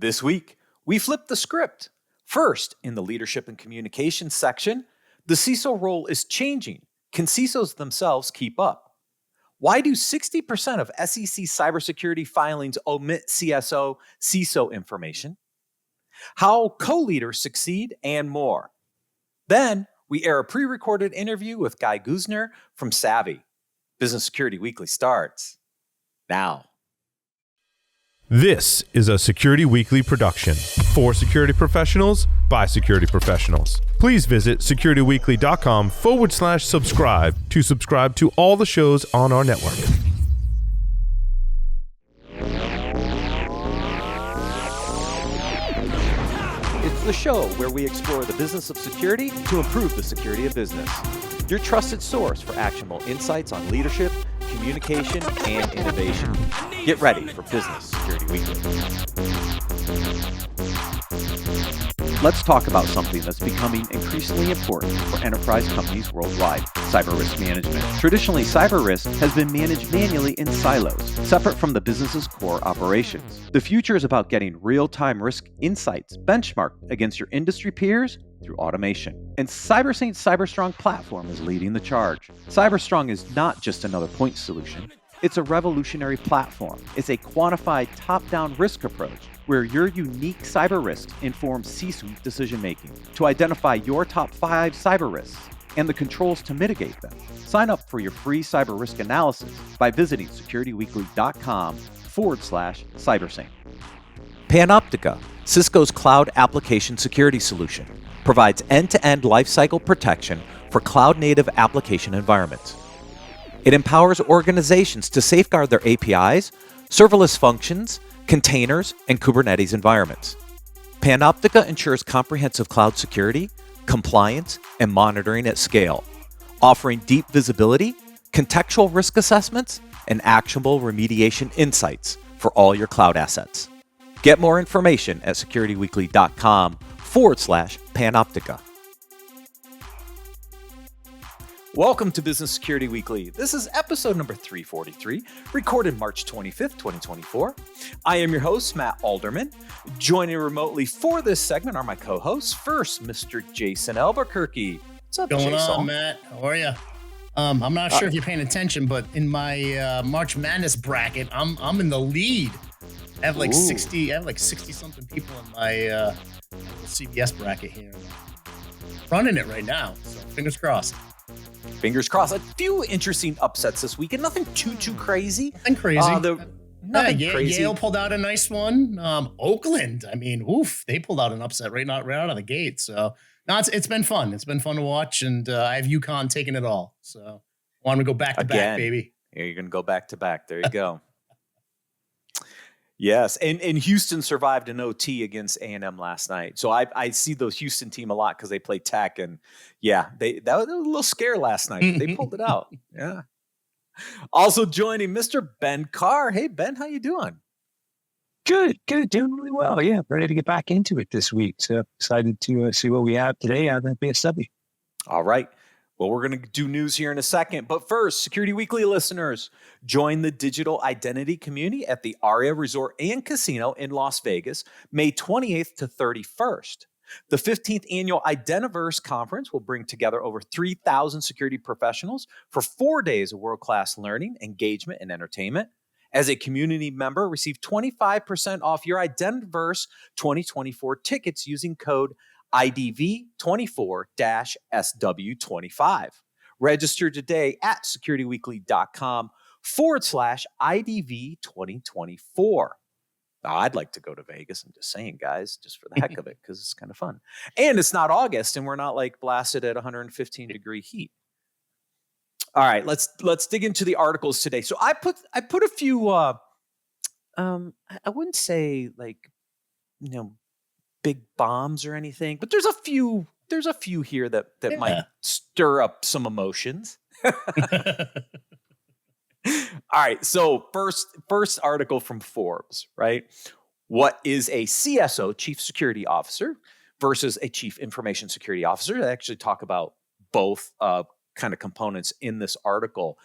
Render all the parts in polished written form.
This week, we flipped the script. First, in the leadership and communication section, the CISO role is changing. Can CISOs themselves keep up? Why do 60% of SEC cybersecurity filings omit CISO information? How co-leaders succeed, and more. Then, we air a pre-recorded interview with Guy Guzner from Savvy. Business Security Weekly starts now. This is a Security Weekly production for security professionals by security professionals. Please visit securityweekly.com/subscribe to subscribe to all the shows on our network. It's the show where we explore the business of security to improve the security of business. Your trusted source for actionable insights on leadership, communication, and innovation. Get ready for Business Security Weekly. Let's talk about something that's becoming increasingly important for enterprise companies worldwide: cyber risk management. Traditionally, cyber risk has been managed manually in silos, separate from the business's core operations. The future is about getting real-time risk insights benchmarked against your industry peers through automation. And CyberSaint's CyberStrong platform is leading the charge. CyberStrong is not just another point solution. It's a revolutionary platform. It's a quantified top-down risk approach where your unique cyber risks inform C-suite decision-making to identify your top 5 cyber risks and the controls to mitigate them. Sign up for your free cyber risk analysis by visiting securityweekly.com/cybersaint. Panoptica, Cisco's cloud application security solution, provides end-to-end lifecycle protection for cloud-native application environments. It empowers organizations to safeguard their APIs, serverless functions, containers, and Kubernetes environments. Panoptica ensures comprehensive cloud security, compliance, and monitoring at scale, offering deep visibility, contextual risk assessments, and actionable remediation insights for all your cloud assets. Get more information at securityweekly.com/Panoptica. Welcome to Business Security Weekly. This is episode number 343, recorded March 25th, 2024. I am your host, Matt Alderman. Joining remotely for this segment are my co-hosts. First, Mr. Jason Albuquerque. What's up, Jason? What's going on, Matt? How are you? I'm not sure if you're paying attention, but in my March Madness bracket, I'm in the lead. I have like 60 something people in my CBS bracket here. Running it right now, so fingers crossed. Fingers crossed. A few interesting upsets this week, and nothing too crazy. Nothing crazy. Nothing crazy. Yale pulled out a nice one. Oakland, I mean, they pulled out an upset right out of the gate. So no, it's been fun. It's been fun to watch, and I have UConn taking it all. So I want to go back to back, baby. Yeah, you're gonna go back to back. There you go. Yes, and Houston survived an OT against A&M last night. So I see those Houston team a lot because they play Tech, and yeah, that was a little scare last night. They pulled it out. Yeah. Also joining Mr. Ben Carr. Hey Ben, how you doing? Good, doing really well. Yeah, ready to get back into it this week. So excited to see what we have today out of BSW. All right. Well, we're going to do news here in a second. But first, Security Weekly listeners, join the digital identity community at the Aria Resort and Casino in Las Vegas, May 28th to 31st. The 15th annual Identiverse Conference will bring together over 3,000 security professionals for 4 days of world-class learning, engagement, and entertainment. As a community member, receive 25% off your Identiverse 2024 tickets using code IDV24-SW25. Register today at securityweekly.com/IDV2024. Now, I'd like to go to Vegas. I'm just saying, guys, just for the heck of it, because it's kind of fun. And it's not August, and we're not like blasted at 115-degree heat. All right, let's dig into the articles today. So I put a few. I wouldn't say like, big bombs or anything, but there's a few here that might stir up some emotions. All right, so first article from Forbes, right? What is a CSO, Chief Security Officer, versus a Chief Information Security Officer? They actually talk about both kind of components in this article.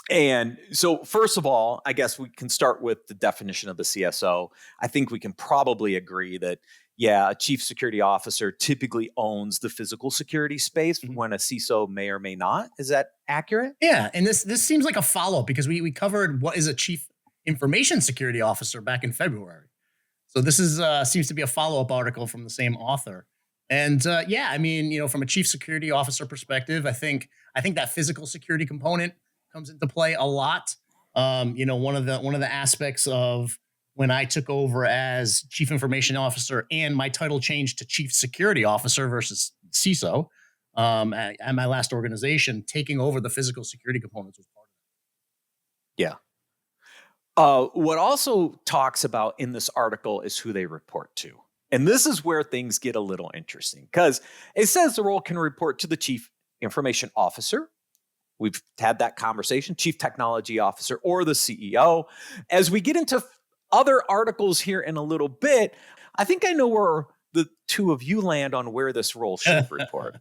And so, first of all, I guess we can start with the definition of the CSO. I think we can probably agree that, yeah, a chief security officer typically owns the physical security space when a CISO may or may not. Is that accurate? Yeah, and this seems like a follow-up because we covered what is a chief information security officer back in February. So this is seems to be a follow-up article from the same author. And yeah, I mean, from a chief security officer perspective, I think that physical security component comes into play a lot. One of the aspects of when I took over as chief information officer and my title changed to chief security officer versus CISO at my last organization, taking over the physical security components was part of it. Yeah. What also talks about in this article is who they report to. And this is where things get a little interesting because it says the role can report to the chief information officer. We've had that conversation, chief technology officer or the CEO. As we get into other articles here in a little bit, I think I know where the two of you land on where this role should report.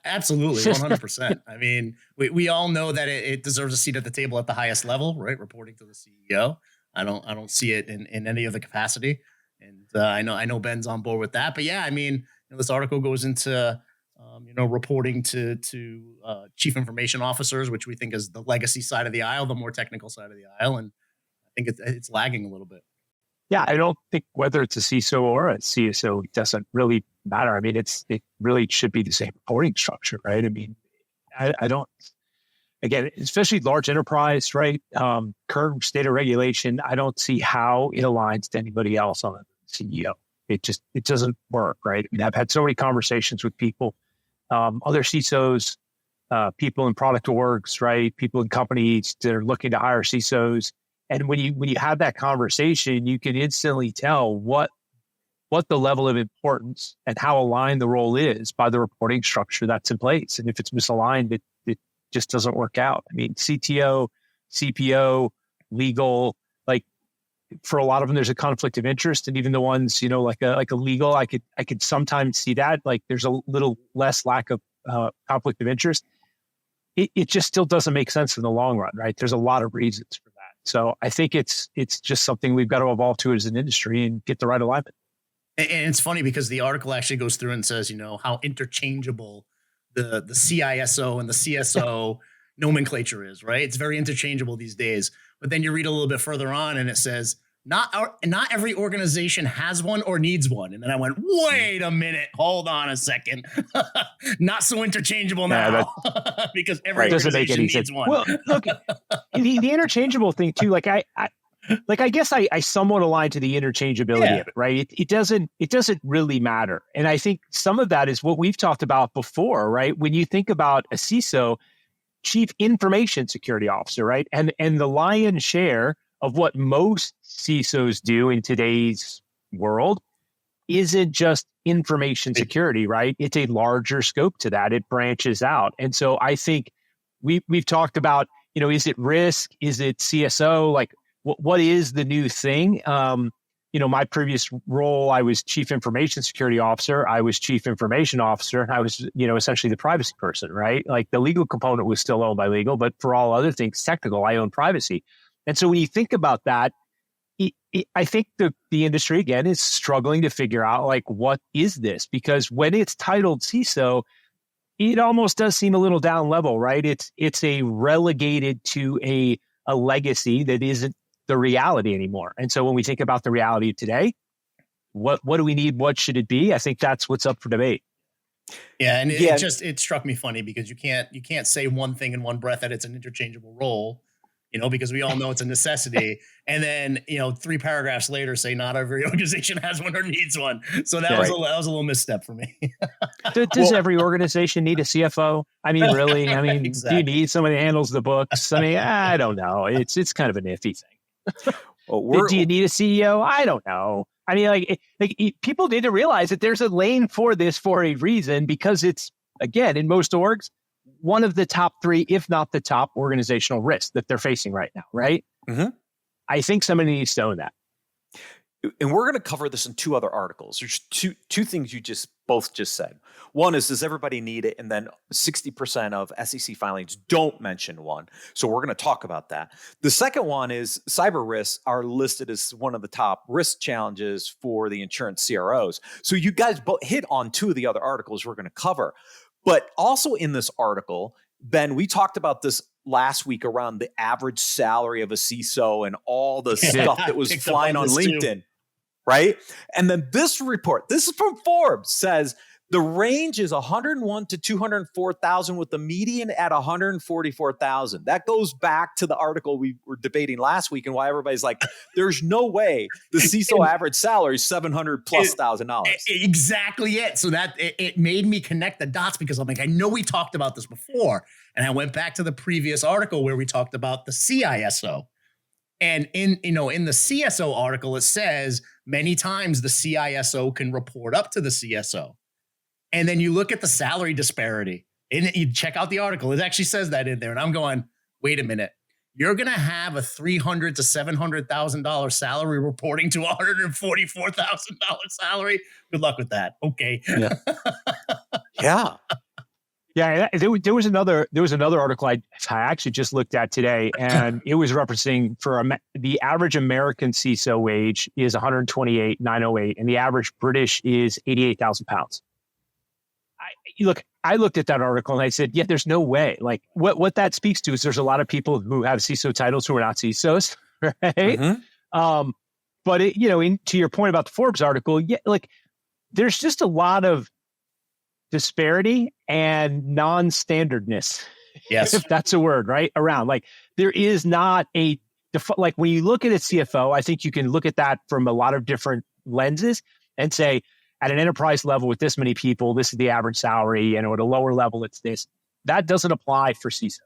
Absolutely, 100%. I mean, we all know that it deserves a seat at the table at the highest level, right? Reporting to the CEO. I don't see it in any other capacity, and I know Ben's on board with that. But yeah, I mean, this article goes into reporting to chief information officers, which we think is the legacy side of the aisle, the more technical side of the aisle, and I think it's lagging a little bit. Yeah, I don't think whether it's a CISO or a CSO doesn't really matter. I mean, it really should be the same reporting structure, right? I mean, I don't, again, especially large enterprise, right? Current state of regulation, I don't see how it aligns to anybody else on the CEO. It doesn't work, right? I mean, I've had so many conversations with people, other CISOs, people in product orgs, right? People in companies that are looking to hire CISOs. And when you have that conversation, you can instantly tell what the level of importance and how aligned the role is by the reporting structure that's in place. And if it's misaligned, it just doesn't work out. I mean, CTO, CPO, legal, like for a lot of them, there's a conflict of interest. And even the ones, like a legal, I could sometimes see that, like there's a little less lack of conflict of interest. It just still doesn't make sense in the long run, right? There's a lot of reasons for that. So I think it's just something we've got to evolve to as an industry and get the right alignment. And it's funny because the article actually goes through and says, how interchangeable the CISO and the CSO nomenclature is, right? It's very interchangeable these days. But then you read a little bit further on and it says, not every organization has one or needs one. And then I went, wait a minute, hold on a second. Not so interchangeable now because every organization needs one. Well, look, the interchangeable thing too, like I guess I somewhat align to the interchangeability of it, right? It doesn't really matter. And I think some of that is what we've talked about before, right? When you think about a CISO, chief information security officer, right? And the lion's share of what most CISOs do in today's world isn't just information security, right? It's a larger scope to that. It branches out. And so I think we've talked about, is it risk? Is it CSO? Like what is the new thing? My previous role, I was chief information security officer. I was chief information officer. And I was, essentially the privacy person, right? Like the legal component was still owned by legal, but for all other things technical, I own privacy. And so when you think about that, I think the industry, again, is struggling to figure out, like, what is this? Because when it's titled CISO, it almost does seem a little down level, right? It's a relegated to a legacy that isn't the reality anymore. And so when we think about the reality of today, what do we need? What should it be? I think that's what's up for debate. Yeah, and it struck me funny because you can't say one thing in one breath that it's an interchangeable role. Because we all know it's a necessity. And then, 3 paragraphs later say not every organization has one or needs one. So that was a little misstep for me. Does every organization need a CFO? I mean, really? I mean, exactly. Do you need somebody that handles the books? I mean, I don't know. It's kind of an iffy thing. Do you need a CEO? I don't know. I mean, like people need to realize that there's a lane for this for a reason, because it's, again, in most orgs, one of the top 3, if not the top organizational risks that they're facing right now, right? Mm-hmm. I think somebody needs to own that. and we're going to cover this in two other articles. There's two things you both just said. One is, does everybody need it? And then 60% of SEC filings don't mention one. So we're going to talk about that. The second one is cyber risks are listed as one of the top risk challenges for the insurance CROs. So you guys both hit on two of the other articles we're going to cover. But also in this article, Ben, we talked about this last week around the average salary of a CISO and all the stuff that was flying on LinkedIn, right? And then this report, this is from Forbes, says the range is 101 to 204,000 with the median at 144,000. That goes back to the article we were debating last week and why everybody's like, there's no way the CISO average salary is $700,000+. Exactly it. So that it made me connect the dots because I'm like, I know we talked about this before. And I went back to the previous article where we talked about the CISO. And in the CSO article, it says many times the CISO can report up to the CSO. And then you look at the salary disparity and you check out the article. It actually says that in there. And I'm going, wait a minute. You're going to have a $300,000 to $700,000 salary reporting to $144,000 salary. Good luck with that. Okay. Yeah. Yeah. Yeah, there was another article I actually just looked at today, and it was referencing for the average American CISO wage is $128,908, and the average British is £88,000. I looked at that article and I said, yeah, there's no way. Like what that speaks to is there's a lot of people who have CISO titles who are not CISOs, right? Mm-hmm. But to your point about the Forbes article, yeah, like there's just a lot of disparity and non-standardness, yes, if that's a word, right? Around like there is not like when you look at a CFO, I think you can look at that from a lot of different lenses and say, at an enterprise level with this many people, this is the average salary, and at a lower level, it's this. That doesn't apply for CISOs.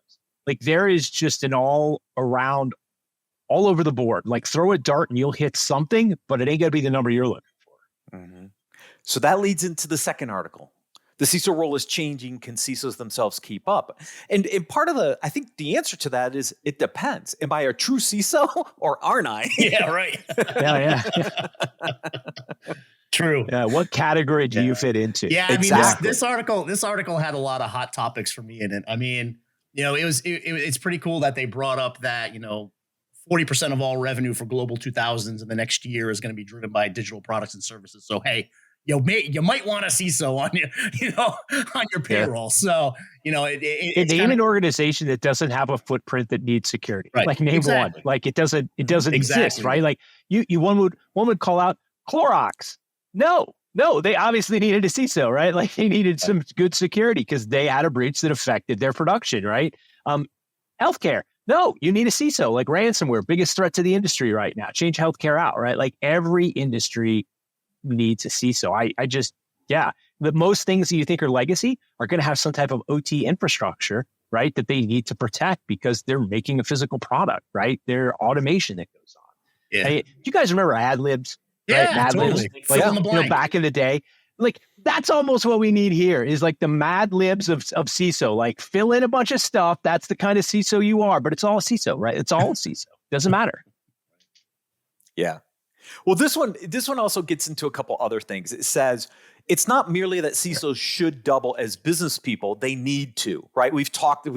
Like there is just an all around, all over the board. Like throw a dart and you'll hit something, but it ain't gonna be the number you're looking for. Mm-hmm. So that leads into the second article. The CISO role is changing. Can CISOs themselves keep up? And part of I think the answer to that is it depends. Am I a true CISO or aren't I? Yeah, right. yeah. True. Yeah. What category do you fit into? Yeah. I exactly. mean, this article had a lot of hot topics for me in it. I mean, it's pretty cool that they brought up that, 40% of all revenue for global 2000s in the next year is going to be driven by digital products and services. So, hey, you might want a CISO on your payroll. So, it's name an organization that doesn't have a footprint that needs security. Right. Like name one. Like it doesn't exist, right? Like one would call out Clorox. No, they obviously needed a CISO, right? Like they needed some good security because they had a breach that affected their production, right? Healthcare. No, you need a CISO, like ransomware, biggest threat to the industry right now. Change healthcare out, right? Like every industry needs a CISO. The most things that you think are legacy are going to have some type of OT infrastructure, right? That they need to protect because they're making a physical product, right? Their automation that goes on. Yeah. Hey, do you guys remember ad libs? Yeah, right? Mad totally. libs, like, back in the day, like that's almost what we need here is like the mad libs of CISO, like fill in a bunch of stuff. That's the kind of CISO you are, but it's all CISO, right? It's all CISO. Doesn't matter. Yeah. Well, this one also gets into a couple other things. It says it's not merely that CISOs should double as business people; they need to, right? We've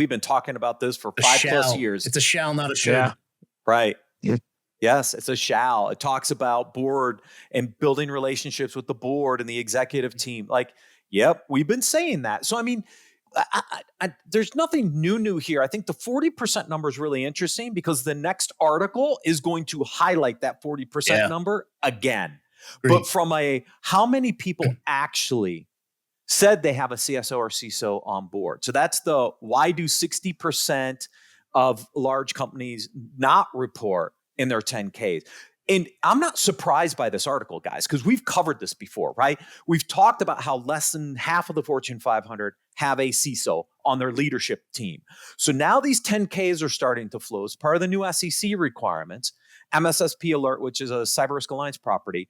been talking about this for 5+ years. It's a shall, not a should. Yeah. Right. Yeah. Yes, it's a shall. It talks about board and building relationships with the board and the executive team. Like, yep, we've been saying that. So, I mean, there's nothing new here. I think the 40% number is really interesting because the next article is going to highlight that 40% number again. Great. But from how many people actually said they have a CSO or CISO on board. So that's why do 60% of large companies not report in their 10Ks? And I'm not surprised by this article, guys, because we've covered this before, right? We've talked about how less than half of the Fortune 500 have a CISO on their leadership team. So now these 10Ks are starting to flow as part of the new SEC requirements. MSSP Alert, which is a Cyber Risk Alliance property,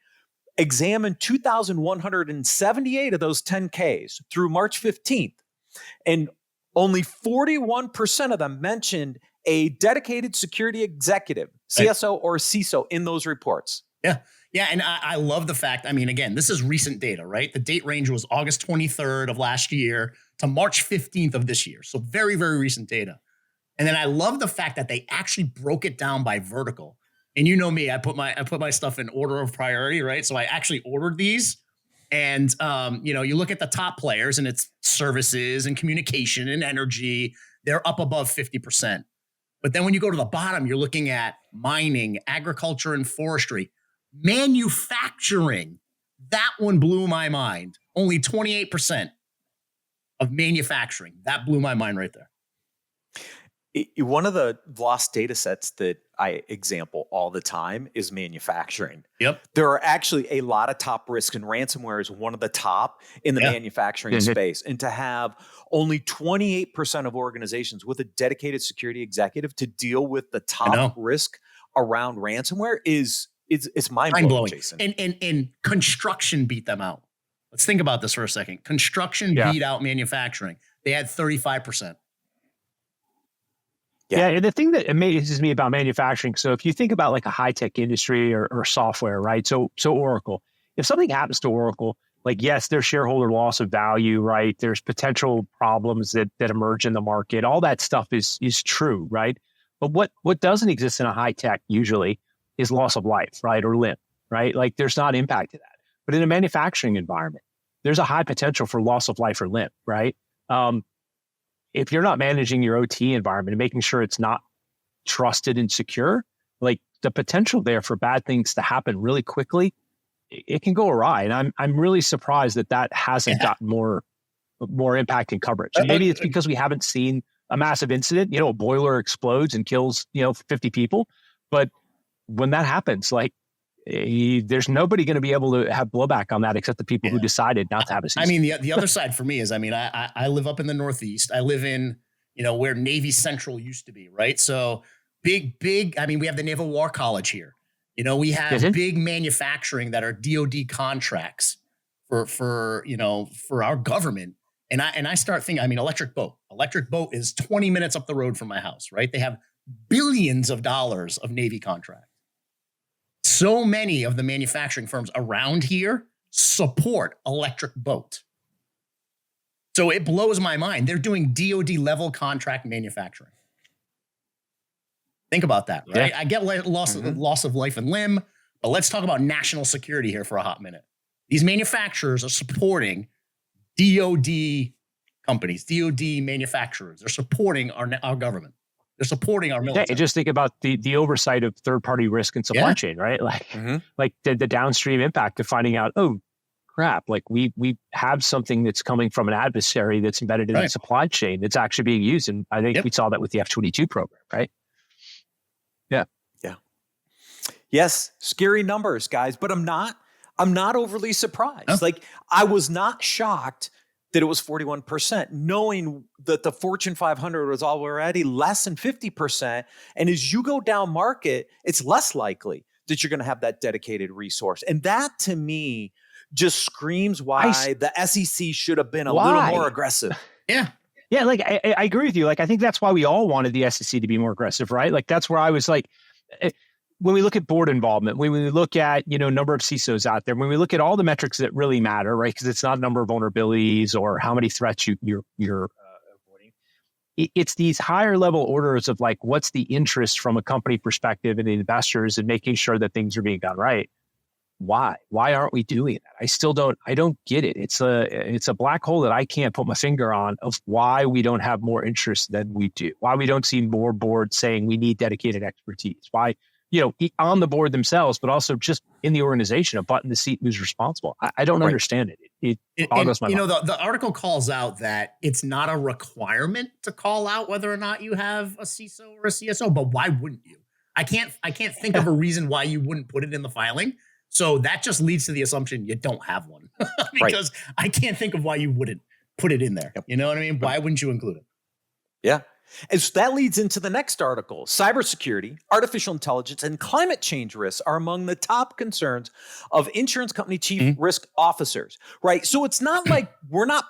examined 2,178 of those 10Ks through March 15th. And only 41% of them mentioned a dedicated security executive, CSO or CISO, in those reports. Yeah. Yeah. And I love the fact, I mean, again, this is recent data, right? The date range was August 23rd of last year to March 15th of this year. So very, very recent data. And then I love the fact that they actually broke it down by vertical. And you know me, I put my stuff in order of priority, right? So I actually ordered these. And you look at the top players and it's services and communication and energy, they're up above 50%. But then when you go to the bottom, you're looking at mining, agriculture and forestry, manufacturing. That one blew my mind. Only 28% of manufacturing. That blew my mind right there. One of the lost data sets that I example all the time is manufacturing. Yep. There are actually a lot of top risks, and ransomware is one of the top in the manufacturing space. And to have only 28% of organizations with a dedicated security executive to deal with the top risk around ransomware is mind-blowing, Jason. And construction beat them out. Let's think about this for a second. Construction beat out manufacturing. They had 35%. Yeah, and the thing that amazes me about manufacturing, so if you think about like a high-tech industry or software, right? So Oracle, if something happens to Oracle, like, yes, there's shareholder loss of value, right? There's potential problems that emerge in the market. All that stuff is true, right? But what doesn't exist in a high-tech usually is loss of life, right? Or limb, right? Like there's not impact to that. But in a manufacturing environment, there's a high potential for loss of life or limb, right? If you're not managing your OT environment and making sure it's not trusted and secure, like the potential there for bad things to happen really quickly, it can go awry. And I'm really surprised that hasn't gotten more impact and coverage. And maybe it's because we haven't seen a massive incident, a boiler explodes and kills, 50 people. But when that happens, like, there's nobody going to be able to have blowback on that except the people who decided not to have a CISO. I mean, the other side for me is, I live up in the Northeast. I live in, where Navy Central used to be, right? So big, we have the Naval War College here. We have big manufacturing that are DoD contracts for our government. And I start thinking, Electric Boat is 20 minutes up the road from my house, right? They have billions of dollars of Navy contracts. So many of the manufacturing firms around here support Electric Boat. So it blows my mind. They're doing DoD level contract manufacturing. Think about that, right? Yeah. I get loss of life and limb, but let's talk about national security here for a hot minute. These manufacturers are supporting DoD companies, DoD manufacturers. They're supporting our government. They're supporting our military. Yeah, just think about the oversight of third-party risk and supply chain, right? Like the downstream impact of finding out, oh, crap, like we have something that's coming from an adversary that's embedded in the supply chain that's actually being used. And I think we saw that with the F-22 program, right? Yeah. Yeah. Yes, scary numbers, guys, but I'm not overly surprised. No. Like, I was not shocked that it was 41%, knowing that the Fortune 500 was already less than 50%. And as you go down market, it's less likely that you're going to have that dedicated resource. And that, to me, just screams why the SEC should have been a little more aggressive. Yeah. Yeah, like I agree with you. Like, I think that's why we all wanted the SEC to be more aggressive, right? Like, that's where I was like, when we look at board involvement, when we look at, number of CISOs out there, when we look at all the metrics that really matter, right? Because it's not number of vulnerabilities or how many threats you're avoiding. It's these higher level orders of like, what's the interest from a company perspective and the investors and making sure that things are being done right. Why aren't we doing that? I don't get it. It's a black hole that I can't put my finger on of why we don't have more interest than we do. Why we don't see more boards saying we need dedicated expertise. Why, on the board themselves, but also just in the organization, a button to seat who's responsible. I don't understand it. It boggles my mind. The article calls out that it's not a requirement to call out whether or not you have a CISO or a CSO, but why wouldn't you? I can't think of a reason why you wouldn't put it in the filing. So that just leads to the assumption you don't have one because I can't think of why you wouldn't put it in there. Yep. You know what I mean? Why wouldn't you include it? Yeah. And so that leads into the next article. Cybersecurity, artificial intelligence, and climate change risks are among the top concerns of insurance company chief risk officers, right? So it's not like we're not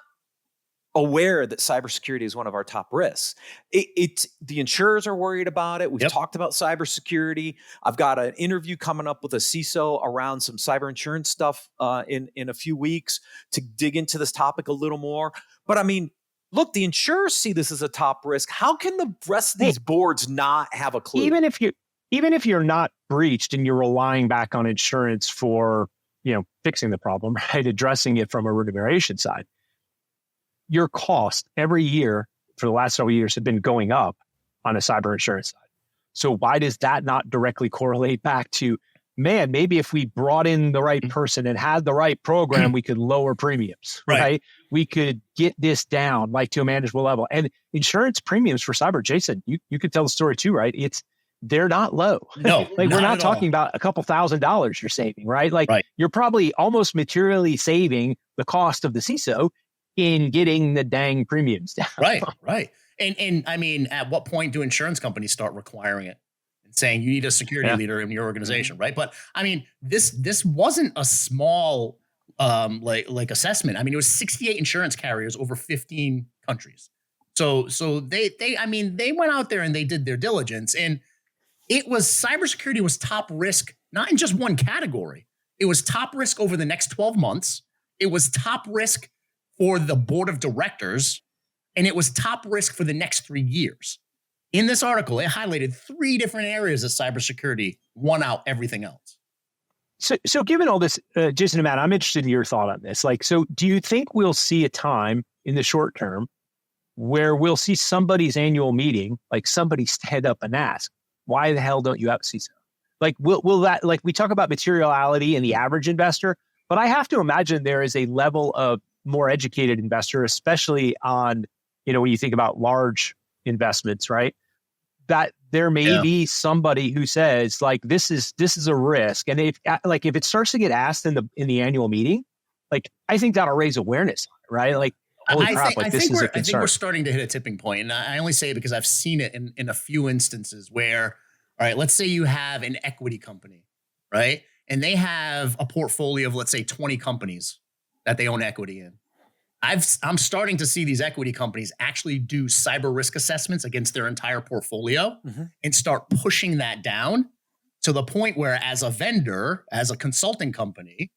aware that cybersecurity is one of our top risks. The insurers are worried about it. We've talked about cybersecurity. I've got an interview coming up with a CISO around some cyber insurance stuff in a few weeks to dig into this topic a little more. But I mean, look, the insurers see this as a top risk. How can the rest of these boards not have a clue? Even if you're not breached and you're relying back on insurance for, fixing the problem, right? Addressing it from a remuneration side, your cost every year for the last several years have been going up on a cyber insurance side. So why does that not directly correlate back to, man, maybe if we brought in the right person and had the right program, we could lower premiums, right? We could get this down like to a manageable level. And insurance premiums for cyber, Jason, you could tell the story too, right? They're not low. No, we're not talking about a couple $1,000s you're saving, right? You're probably almost materially saving the cost of the CISO in getting the dang premiums down. Right. And I mean, at what point do insurance companies start requiring it and saying you need a security leader in your organization, right? But I mean, this wasn't a small like assessment. I mean, it was 68 insurance carriers over 15 countries. So they went out there and they did their diligence, and it was cybersecurity was top risk, not in just one category. It was top risk over the next 12 months. It was top risk for the board of directors, and it was top risk for the next 3 years. In this article, it highlighted 3 different areas of cybersecurity, won out everything else. So given all this, Jason and Matt, I'm interested in your thought on this. So do you think we'll see a time in the short term where we'll see somebody's annual meeting, like somebody stand up and ask, why the hell don't you have a CISO? Will that, we talk about materiality and the average investor, but I have to imagine there is a level of more educated investor, especially on, when you think about large investments, right? That there may be somebody who says this is a risk. And if it starts to get asked in the annual meeting, I think that'll raise awareness, right? Holy crap, this is a concern. I think we're starting to hit a tipping point. And I only say it because I've seen it in a few instances where, all right, let's say you have an equity company, right? And they have a portfolio of, let's say, 20 companies that they own equity in. I'm starting to see these equity companies actually do cyber risk assessments against their entire portfolio and start pushing that down to the point where, as a vendor, as a consulting company,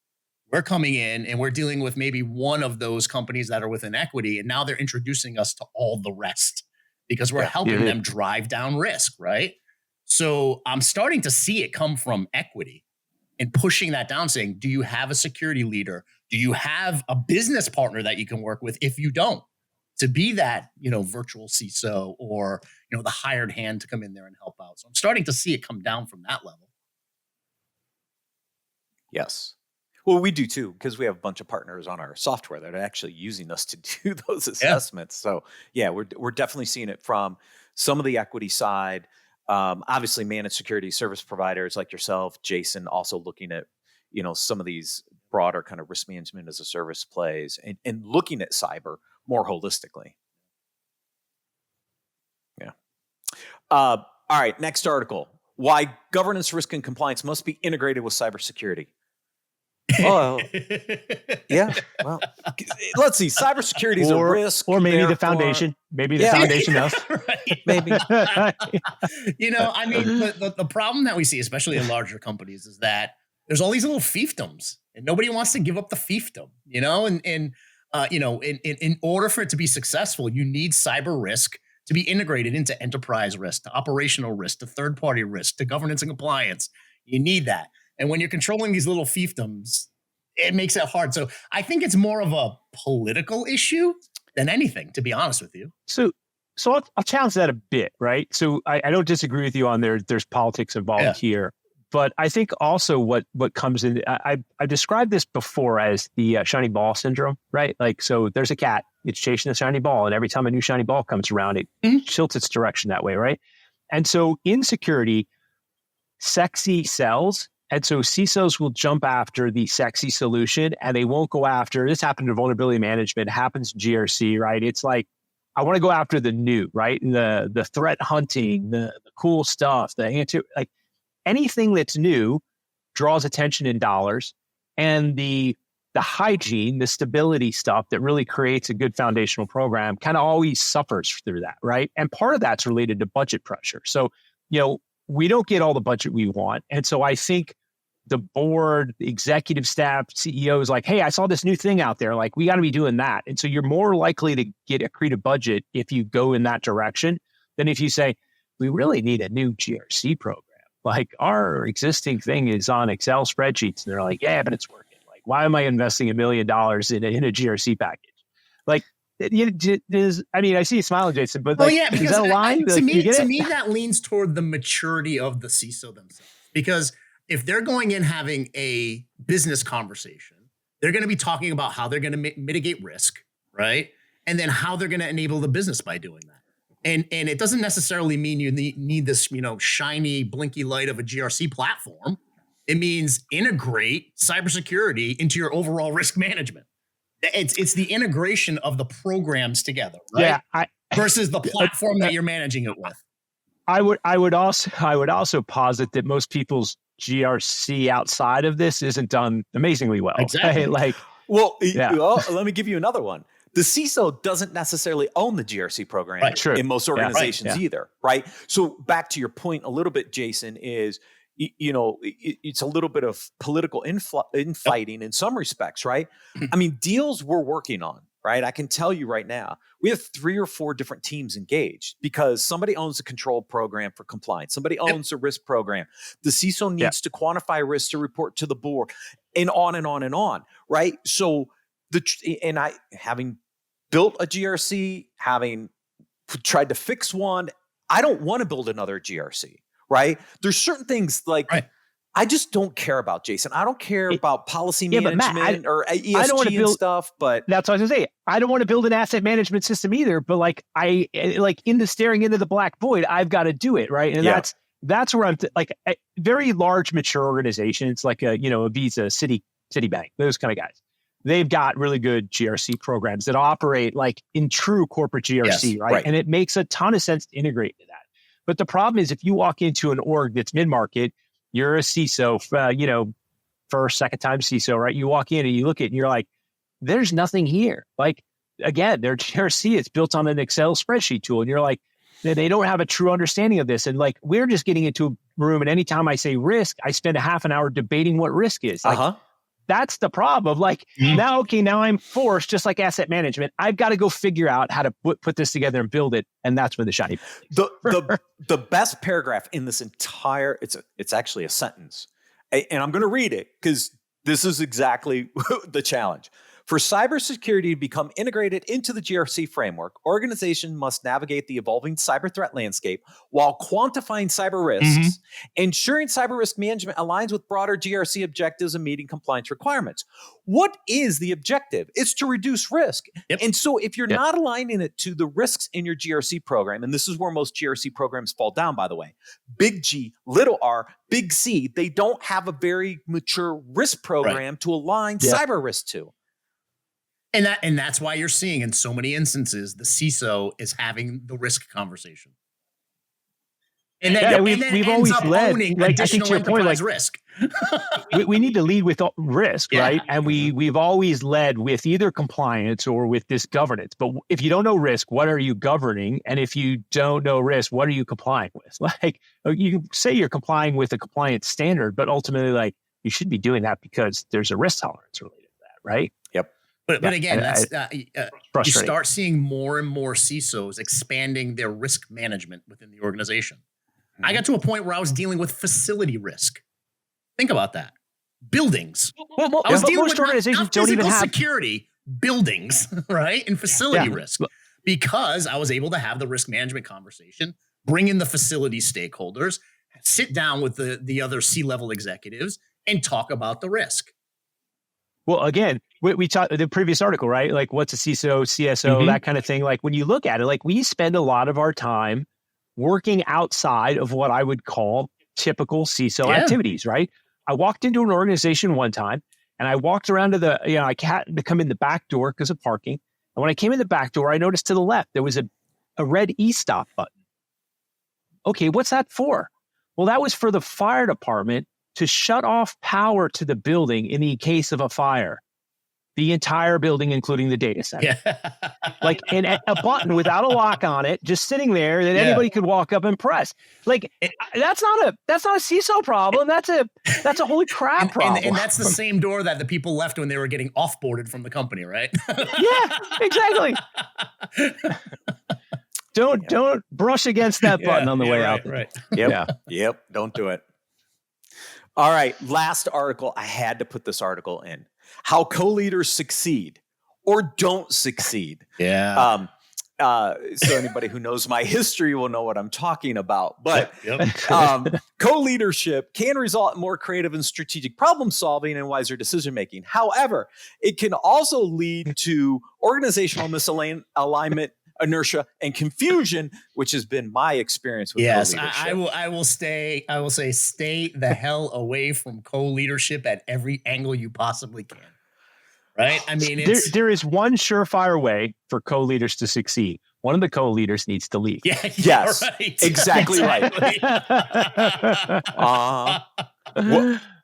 we're coming in and we're dealing with maybe one of those companies that are within equity. And now they're introducing us to all the rest because we're helping them drive down risk, right? So I'm starting to see it come from equity and pushing that down, saying, do you have a security leader? Do you have a business partner that you can work with? If you don't, to be that, virtual CISO or, the hired hand to come in there and help out. So I'm starting to see it come down from that level. Yes. Well, we do too, because we have a bunch of partners on our software that are actually using us to do those assessments. So we're definitely seeing it from some of the equity side. Obviously managed security service providers like yourself, Jason, also looking at, some of these broader kind of risk management as a service plays and looking at cyber more holistically. Yeah. All right. Next article. Why governance, risk, and compliance must be integrated with cybersecurity. Oh, yeah. Well, let's see. Cybersecurity is a risk, or maybe the foundation. Maybe the foundation does. Maybe. The problem that we see, especially in larger companies, is that there's all these little fiefdoms, and nobody wants to give up the fiefdom. In order for it to be successful, you need cyber risk to be integrated into enterprise risk, to operational risk, to third-party risk, to governance and compliance. You need that. And when you're controlling these little fiefdoms, it makes it hard. So I think it's more of a political issue than anything, to be honest with you. So I'll challenge that a bit, right? So I don't disagree with you on there's politics involved here. But I think also what comes in, I described this before as the shiny ball syndrome, right? So there's a cat, it's chasing a shiny ball, and every time a new shiny ball comes around, it tilts its direction that way, right? And so in security, sexy sells. And so CISOs will jump after the sexy solution, and they won't go after, this happened to vulnerability management, happens to GRC, right? It's I want to go after the new, right? And the threat hunting, the cool stuff, anything that's new draws attention in dollars, and the the hygiene, the stability stuff that really creates a good foundational program kind of always suffers through that, right? And part of that's related to budget pressure. So, we don't get all the budget we want. And so I think the board, the executive staff, CEOs like, hey, I saw this new thing out there. Like, we got to be doing that. And so you're more likely to get accretive budget if you go in that direction than if you say, we really need a new GRC program. Like, our existing thing is on Excel spreadsheets. And they're like, yeah, but it's working. Like, why am I investing $1 million in a GRC package? Like, I see you smiling, Jason, but like, because is that a line? To me, that leans toward the maturity of the CISO themselves. Because if they're going in having a business conversation, they're going to be talking about how they're going to mitigate risk, right? And then how they're going to enable the business by doing that. And it doesn't necessarily mean you need this, shiny, blinky light of a GRC platform. It means integrate cybersecurity into your overall risk management. It's the integration of the programs together, right? Yeah, versus the platform that you're managing it with. I would also posit that most people's GRC outside of this isn't done amazingly well. Exactly. Right? Well, let me give you another one. The CISO doesn't necessarily own the GRC program in most organizations either, right? So back to your point a little bit, Jason, is it's a little bit of political infighting in some respects, right? I mean, deals we're working on, right? I can tell you right now, we have 3 or 4 different teams engaged because somebody owns a control program for compliance. Somebody owns a risk program. The CISO needs to quantify risk to report to the board, and on and on and on, right? So having built a GRC, having tried to fix one, I don't want to build another GRC. Right? There's certain things like I just don't care about, Jason. I don't care about policy management or ESG and stuff, but that's what I was gonna say. I don't want to build an asset management system either, but like in the staring into the black void, I've got to do it, right? And that's where I'm like a very large mature organizations like a Visa, Citibank, those kind of guys. They've got really good GRC programs that operate like in true corporate GRC, right? And it makes a ton of sense to integrate into that. But the problem is if you walk into an org that's mid-market, you're a CISO, first, second time CISO, right? You walk in and you look at it and you're like, there's nothing here. Like, again, their GRC is built on an Excel spreadsheet tool. And you're like, they don't have a true understanding of this. And like, we're just getting into a room. And anytime I say risk, I spend a half an hour debating what risk is. Like, that's the problem of like, now I'm forced, just like asset management. I've got to go figure out how to put this together and build it. And that's when the shiny. The best paragraph in this entire, it's actually a sentence. And I'm going to read it because this is exactly the challenge. For cybersecurity to become integrated into the GRC framework, organizations must navigate the evolving cyber threat landscape while quantifying cyber risks, ensuring cyber risk management aligns with broader GRC objectives and meeting compliance requirements. What is the objective? It's to reduce risk. And so if you're not aligning it to the risks in your GRC program, and this is where most GRC programs fall down, by the way, big G, little r, big C, they don't have a very mature risk program to align cyber risk to. And that's why you're seeing in so many instances the CISO is having the risk conversation. And then, we've always led, like, I think to your point, like risk. we need to lead with risk, right? And we've always led with either compliance or with this governance. But if you don't know risk, what are you governing? And if you don't know risk, what are you complying with? Like, you can say you're complying with a compliance standard, but ultimately, like, you should be doing that because there's a risk tolerance related to that, right? But again, that's you start seeing more and more CISOs expanding their risk management within the organization. I got to a point where I was dealing with facility risk. Think about that. Buildings. I was dealing with organizations don't even have security, buildings, right? And facility risk. Because I was able to have the risk management conversation, bring in the facility stakeholders, sit down with the other C-level executives, and talk about the risk. Well, again, we talked the previous article, right? Like, what's a CISO, CSO, that kind of thing. Like, when you look at it, like, we spend a lot of our time working outside of what I would call typical CISO activities, right? I walked into an organization one time and I walked around to I had to come in the back door because of parking. And when I came in the back door, I noticed to the left, there was a red e-stop button. Okay, what's that for? Well, that was for the fire department to shut off power to the building in the case of a fire. the entire building, including the data center. Yeah. Like a button without a lock on it, just sitting there that anybody could walk up and press. Like that's not a CISO problem. That's a holy crap problem. And that's the same door that the people left when they were getting offboarded from the company, right? Yeah, exactly. Don't brush against that button on the way out. Right. Yep. Don't do it. All right. Last article. I had to put this article in. How co-leaders succeed or don't succeed. Yeah. So anybody who knows my history will know what I'm talking about. But Yep. co-leadership can result in more creative and strategic problem solving and wiser decision making. However, it can also lead to organizational misalignment, inertia, and confusion, which has been my experience with co-leadership. I will say stay the hell away from co-leadership at every angle you possibly can. Right? I mean, there is one surefire way for co-leaders to succeed. One of the co-leaders needs to leave. Yes, right. Exactly. Right.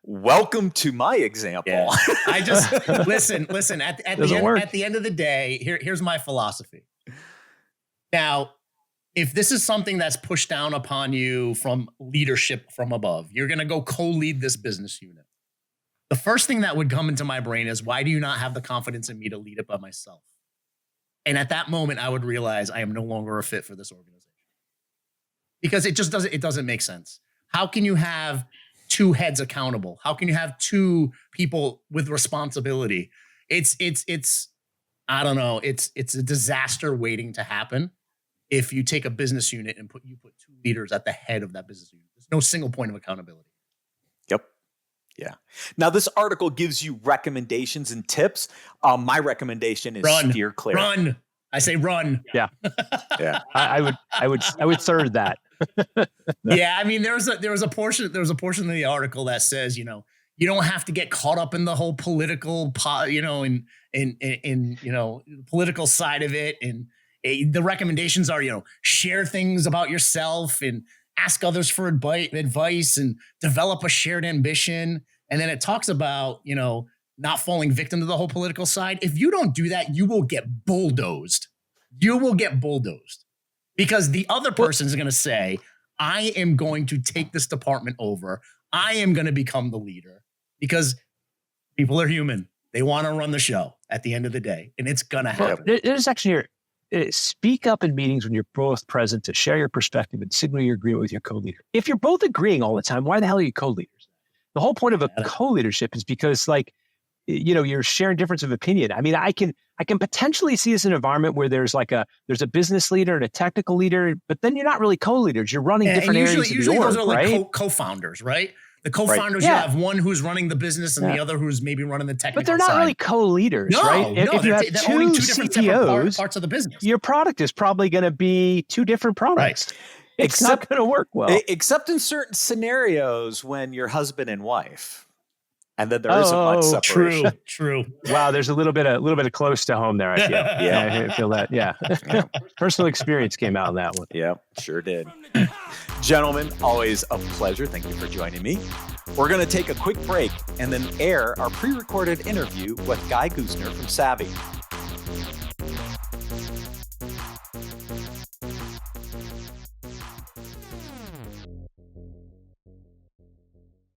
Welcome to my example. Yeah. I just listen. At the end of the day, here's my philosophy. Now, if this is something that's pushed down upon you from leadership from above, you're going to go co-lead this business unit. The first thing that would come into my brain is, why do you not have the confidence in me to lead it by myself? And at that moment, I would realize I am no longer a fit for this organization, because it doesn't make sense. How can you have two heads accountable? How can you have two people with responsibility? It's I don't know. It's a disaster waiting to happen if you take a business unit and put two leaders at the head of that business unit. There's no single point of accountability. Yep. Yeah. Now, this article gives you recommendations and tips. My recommendation is steer clear. Run. I say run. Yeah. Yeah. I would third that. Yeah. I mean, there was a portion of the article that says, you don't have to get caught up in the whole political, in political side of it. And the recommendations are, share things about yourself and ask others for advice and develop a shared ambition. And then it talks about, not falling victim to the whole political side. If you don't do that, you will get bulldozed. You will get bulldozed because the other person is going to say, I am going to take this department over. I am going to become the leader, because people are human. They want to run the show at the end of the day, and it's going to happen. There's a section here. Speak up in meetings when you're both present to share your perspective and signal your agreement with your co-leader. If you're both agreeing all the time, why the hell are you co-leaders? The whole point of a co-leadership is because, you're sharing difference of opinion. I mean, I can potentially see this in an environment where there's a business leader and a technical leader, but then you're not really co-leaders. You're running different areas of the org, usually those are right? co-founders, right? The co-founders, you have one who's running the business and the other who's maybe running the technical side. But they're not really co-leaders, right? If you have they're two owning two different CTOs, parts of the business. Your product is probably going to be two different products. Right. It's not going to work well. Except in certain scenarios when you're husband and wife. And then there isn't much separation. True. Wow, there's a little bit of close to home there. I feel. Yeah, I feel that. Yeah. Personal experience came out in that one. Yeah, sure did. Gentlemen, always a pleasure. Thank you for joining me. We're going to take a quick break and then air our pre-recorded interview with Guy Gusner from Savvy.